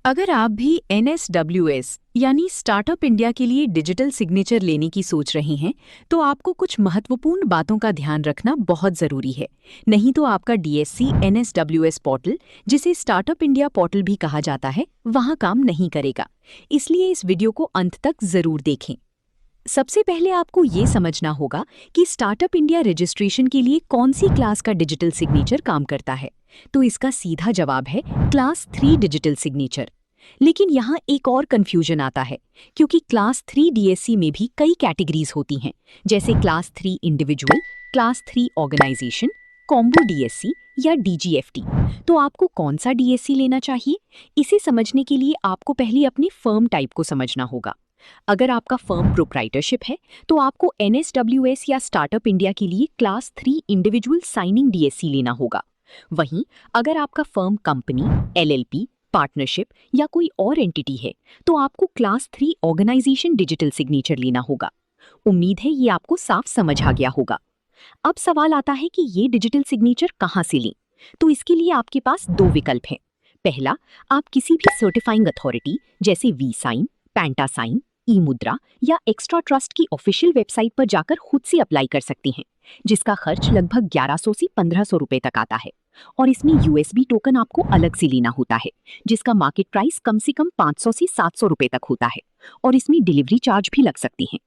अगर आप भी NSWS यानी स्टार्टअप इंडिया के लिए डिजिटल सिग्नेचर लेने की सोच रहे हैं, तो आपको कुछ महत्वपूर्ण बातों का ध्यान रखना बहुत ज़रूरी है। नहीं तो आपका DSC NSWS पोर्टल, जिसे स्टार्टअप इंडिया पोर्टल भी कहा जाता है, वहाँ काम नहीं करेगा। इसलिए इस वीडियो को अंत तक ज़रूर देखें। सबसे पहले आपको ये समझना होगा कि स्टार्टअप इंडिया रजिस्ट्रेशन के लिए कौन सी क्लास का डिजिटल सिग्नेचर काम करता है। तो इसका सीधा जवाब है क्लास 3 डिजिटल सिग्नेचर। लेकिन यहाँ एक और कंफ्यूजन आता है, क्योंकि क्लास 3 DSC में भी कई कैटेगरीज होती हैं, जैसे class 3 individual, class 3 organisation, combo DSC या DGFT। तो आपको कौन सा DSC लेना चाहिए? इसे समझने के लिए आपको पहले अपनी फर्म टाइप को समझना होगा। अगर आपका फर्म प्रोप्राइटरशिप है, तो आपको NSWS या स्टार्टअप इंडिया के लिए क्लास 3 इंडिविजुअल साइनिंग DSC लेना होगा। वहीं अगर आपका फर्म कंपनी, LLP, पार्टनरशिप या कोई और एंटिटी है, तो आपको क्लास 3 ऑर्गेनाइजेशन डिजिटल सिग्नेचर लेना होगा। उम्मीद है ये आपको साफ समझ आ गया होगा। अब सवाल आता है कि ये डिजिटल सिग्नेचर कहाँ से लें? तो इसके लिए आपके पास दो विकल्प हैं। पहला, आप किसी भी सर्टिफाइंग अथॉरिटी जैसे वी साइन, पैंटा साइन, ई मुद्रा या एक्स्ट्रा ट्रस्ट की ऑफिशियल वेबसाइट पर जाकर खुद से अप्लाई कर सकती हैं, जिसका खर्च लगभग 1100 से 1500 रुपए तक आता है। और इसमें USB टोकन आपको अलग से लेना होता है, जिसका मार्केट प्राइस कम से कम 500 से 700 रुपए तक होता है, और इसमें डिलीवरी चार्ज भी लग सकती हैं।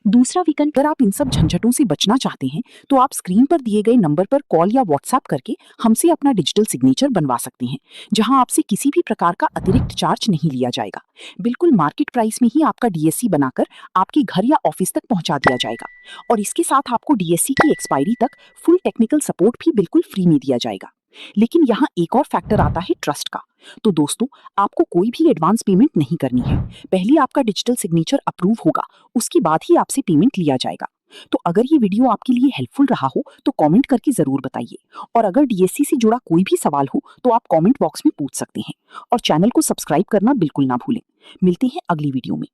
दूसरा विकल्प, अगर आप इन सब झंझटों से बचना चाहते हैं, तो आप स्क्रीन पर दिए गए नंबर पर कॉल या व्हाट्सएप करके हमसे अपना डिजिटल सिग्नेचर बनवा सकते हैं, जहां आपसे किसी भी प्रकार का अतिरिक्त चार्ज नहीं लिया जाएगा। बिल्कुल मार्केट प्राइस में ही आपका DSC बनाकर आपके घर या ऑफिस तक पहुंचा दिया जाएगा, और इसके साथ आपको DSC की एक्सपायरी तक फुल टेक्निकल सपोर्ट भी बिल्कुल फ्री में दिया जाएगा। लेकिन यहाँ एक और फैक्टर आता है ट्रस्ट का। तो दोस्तों, आपको कोई भी एडवांस पेमेंट नहीं करनी है। पहले आपका डिजिटल सिग्नेचर अप्रूव होगा, उसके बाद ही आपसे पेमेंट लिया जाएगा। तो अगर ये वीडियो आपके लिए हेल्पफुल रहा हो तो कमेंट करके जरूर बताइए, और अगर DSC से जुड़ा कोई भी सवाल हो तो आप कमेंट बॉक्स में पूछ सकते हैं, और चैनल को सब्सक्राइब करना बिल्कुल ना भूलें। मिलते हैं अगली वीडियो में।